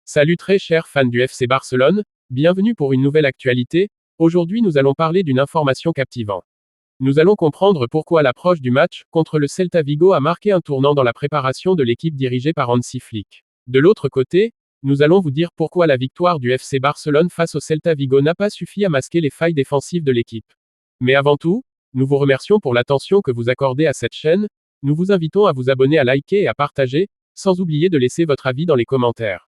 Salut très chers fans du FC Barcelone, bienvenue pour une nouvelle actualité. Aujourd'hui nous allons parler d'une information captivante. Nous allons comprendre pourquoi l'approche du match contre le Celta Vigo a marqué un tournant dans la préparation de l'équipe dirigée par Hansi Flick. De l'autre côté, nous allons vous dire pourquoi la victoire du FC Barcelone face au Celta Vigo n'a pas suffi à masquer les failles défensives de l'équipe. Mais avant tout, nous vous remercions pour l'attention que vous accordez à cette chaîne. Nous vous invitons à vous abonner, à liker et à partager, sans oublier de laisser votre avis dans les commentaires.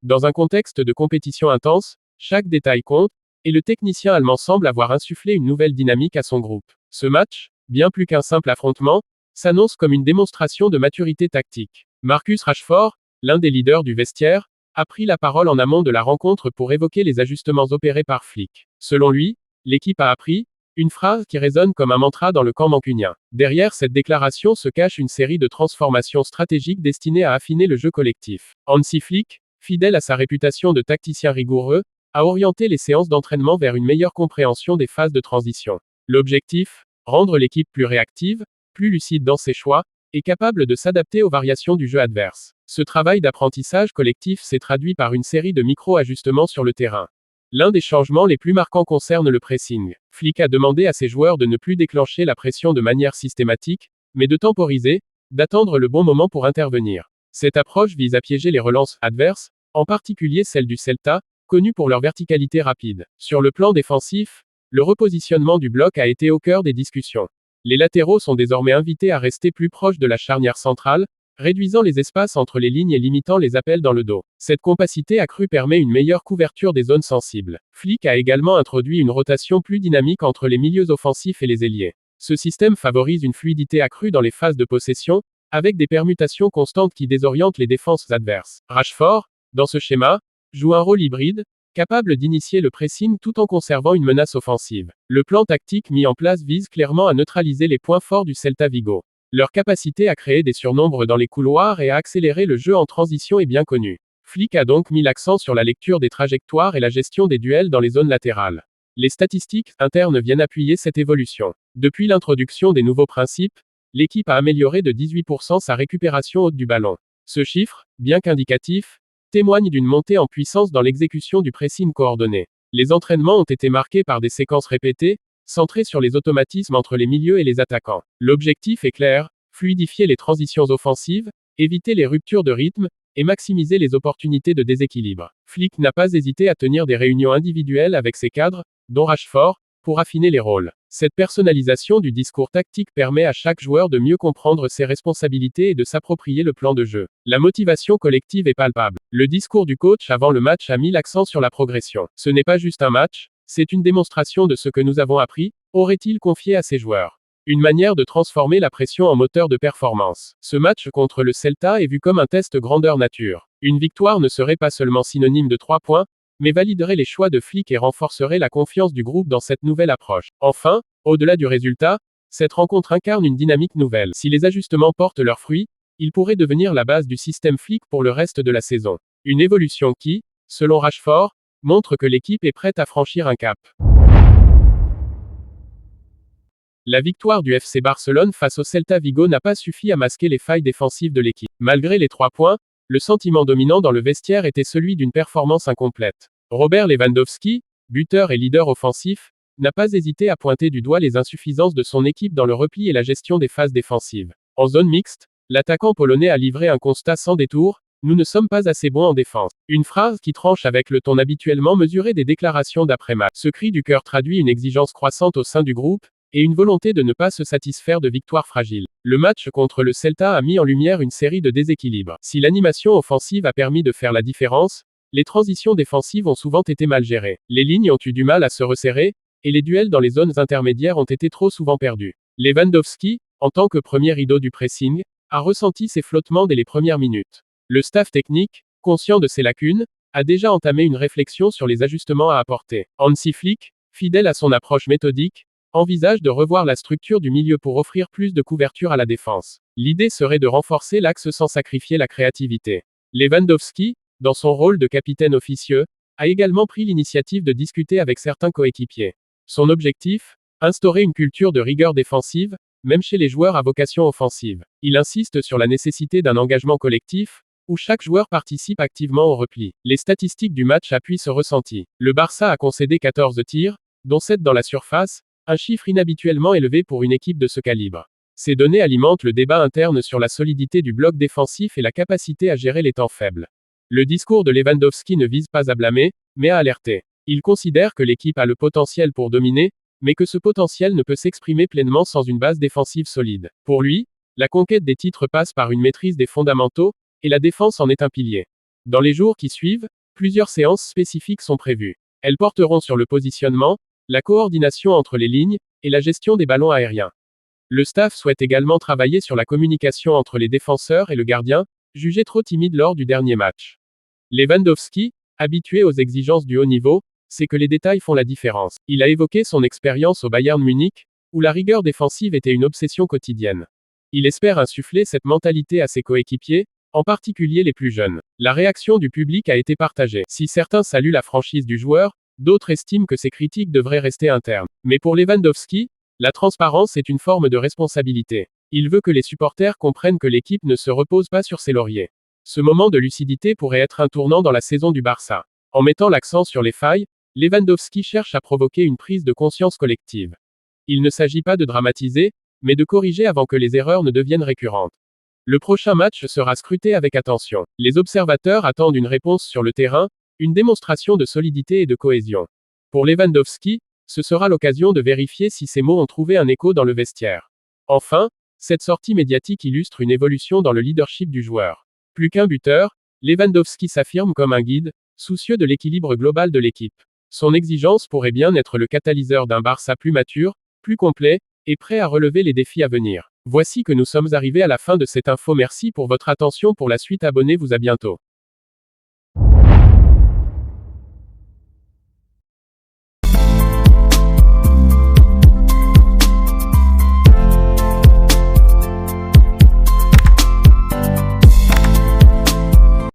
Dans un contexte de compétition intense, chaque détail compte, et le technicien allemand semble avoir insufflé une nouvelle dynamique à son groupe. Ce match, bien plus qu'un simple affrontement, s'annonce comme une démonstration de maturité tactique. Marcus Rashford, l'un des leaders du vestiaire, a pris la parole en amont de la rencontre pour évoquer les ajustements opérés par Flick. Selon lui, l'équipe a appris une phrase qui résonne comme un mantra dans le camp mancunien. Derrière cette déclaration se cache une série de transformations stratégiques destinées à affiner le jeu collectif. Hansi Flick, fidèle à sa réputation de tacticien rigoureux, a orienté les séances d'entraînement vers une meilleure compréhension des phases de transition. L'objectif, rendre l'équipe plus réactive, plus lucide dans ses choix, et capable de s'adapter aux variations du jeu adverse. Ce travail d'apprentissage collectif s'est traduit par une série de micro-ajustements sur le terrain. L'un des changements les plus marquants concerne le pressing. Flick a demandé à ses joueurs de ne plus déclencher la pression de manière systématique, mais de temporiser, d'attendre le bon moment pour intervenir. Cette approche vise à piéger les relances adverses, en particulier celles du Celta, connues pour leur verticalité rapide. Sur le plan défensif, le repositionnement du bloc a été au cœur des discussions. Les latéraux sont désormais invités à rester plus proches de la charnière centrale, réduisant les espaces entre les lignes et limitant les appels dans le dos. Cette compacité accrue permet une meilleure couverture des zones sensibles. Flick a également introduit une rotation plus dynamique entre les milieux offensifs et les ailiers. Ce système favorise une fluidité accrue dans les phases de possession, avec des permutations constantes qui désorientent les défenses adverses. Rashford, dans ce schéma, joue un rôle hybride, capable d'initier le pressing tout en conservant une menace offensive. Le plan tactique mis en place vise clairement à neutraliser les points forts du Celta Vigo. Leur capacité à créer des surnombres dans les couloirs et à accélérer le jeu en transition est bien connue. Flick a donc mis l'accent sur la lecture des trajectoires et la gestion des duels dans les zones latérales. Les statistiques internes viennent appuyer cette évolution. Depuis l'introduction des nouveaux principes, l'équipe a amélioré de 18% sa récupération haute du ballon. Ce chiffre, bien qu'indicatif, témoigne d'une montée en puissance dans l'exécution du pressing coordonné. Les entraînements ont été marqués par des séquences répétées, centrées sur les automatismes entre les milieux et les attaquants. L'objectif est clair, fluidifier les transitions offensives, éviter les ruptures de rythme, et maximiser les opportunités de déséquilibre. Flick n'a pas hésité à tenir des réunions individuelles avec ses cadres, dont Rashford, pour affiner les rôles. Cette personnalisation du discours tactique permet à chaque joueur de mieux comprendre ses responsabilités et de s'approprier le plan de jeu. La motivation collective est palpable. Le discours du coach avant le match a mis l'accent sur la progression. Ce n'est pas juste un match, c'est une démonstration de ce que nous avons appris, aurait-il confié à ses joueurs. Une manière de transformer la pression en moteur de performance. Ce match contre le Celta est vu comme un test grandeur nature. Une victoire ne serait pas seulement synonyme de 3 points, mais validerait les choix de Flick et renforcerait la confiance du groupe dans cette nouvelle approche. Enfin, au-delà du résultat, cette rencontre incarne une dynamique nouvelle. Si les ajustements portent leurs fruits, ils pourraient devenir la base du système Flick pour le reste de la saison. Une évolution qui, selon Rashford, montre que l'équipe est prête à franchir un cap. La victoire du FC Barcelone face au Celta Vigo n'a pas suffi à masquer les failles défensives de l'équipe. Malgré les 3 points, le sentiment dominant dans le vestiaire était celui d'une performance incomplète. Robert Lewandowski, buteur et leader offensif, n'a pas hésité à pointer du doigt les insuffisances de son équipe dans le repli et la gestion des phases défensives. En zone mixte, l'attaquant polonais a livré un constat sans détour: nous ne sommes pas assez bons en défense. Une phrase qui tranche avec le ton habituellement mesuré des déclarations d'après-match. Ce cri du cœur traduit une exigence croissante au sein du groupe, et une volonté de ne pas se satisfaire de victoires fragiles. Le match contre le Celta a mis en lumière une série de déséquilibres. Si l'animation offensive a permis de faire la différence, les transitions défensives ont souvent été mal gérées. Les lignes ont eu du mal à se resserrer, et les duels dans les zones intermédiaires ont été trop souvent perdus. Lewandowski, en tant que premier rideau du pressing, a ressenti ces flottements dès les premières minutes. Le staff technique, conscient de ces lacunes, a déjà entamé une réflexion sur les ajustements à apporter. Hansi Flick, fidèle à son approche méthodique, envisage de revoir la structure du milieu pour offrir plus de couverture à la défense. L'idée serait de renforcer l'axe sans sacrifier la créativité. Lewandowski, dans son rôle de capitaine officieux, a également pris l'initiative de discuter avec certains coéquipiers. Son objectif, instaurer une culture de rigueur défensive, même chez les joueurs à vocation offensive. Il insiste sur la nécessité d'un engagement collectif, où chaque joueur participe activement au repli. Les statistiques du match appuient ce ressenti. Le Barça a concédé 14 tirs, dont 7 dans la surface, un chiffre inhabituellement élevé pour une équipe de ce calibre. Ces données alimentent le débat interne sur la solidité du bloc défensif et la capacité à gérer les temps faibles. Le discours de Lewandowski ne vise pas à blâmer, mais à alerter. Il considère que l'équipe a le potentiel pour dominer, mais que ce potentiel ne peut s'exprimer pleinement sans une base défensive solide. Pour lui, la conquête des titres passe par une maîtrise des fondamentaux, et la défense en est un pilier. Dans les jours qui suivent, plusieurs séances spécifiques sont prévues. Elles porteront sur le positionnement, la coordination entre les lignes, et la gestion des ballons aériens. Le staff souhaite également travailler sur la communication entre les défenseurs et le gardien, jugé trop timide lors du dernier match. Lewandowski, habitué aux exigences du haut niveau, sait que les détails font la différence. Il a évoqué son expérience au Bayern Munich, où la rigueur défensive était une obsession quotidienne. Il espère insuffler cette mentalité à ses coéquipiers, en particulier les plus jeunes. La réaction du public a été partagée. Si certains saluent la franchise du joueur, d'autres estiment que ces critiques devraient rester internes. Mais pour Lewandowski, la transparence est une forme de responsabilité. Il veut que les supporters comprennent que l'équipe ne se repose pas sur ses lauriers. Ce moment de lucidité pourrait être un tournant dans la saison du Barça. En mettant l'accent sur les failles, Lewandowski cherche à provoquer une prise de conscience collective. Il ne s'agit pas de dramatiser, mais de corriger avant que les erreurs ne deviennent récurrentes. Le prochain match sera scruté avec attention. Les observateurs attendent une réponse sur le terrain, une démonstration de solidité et de cohésion. Pour Lewandowski, ce sera l'occasion de vérifier si ces mots ont trouvé un écho dans le vestiaire. Enfin, cette sortie médiatique illustre une évolution dans le leadership du joueur. Plus qu'un buteur, Lewandowski s'affirme comme un guide, soucieux de l'équilibre global de l'équipe. Son exigence pourrait bien être le catalyseur d'un Barça plus mature, plus complet, et prêt à relever les défis à venir. Voici que nous sommes arrivés à la fin de cette info. Merci pour votre attention. Pour la suite, abonnez-vous. À bientôt.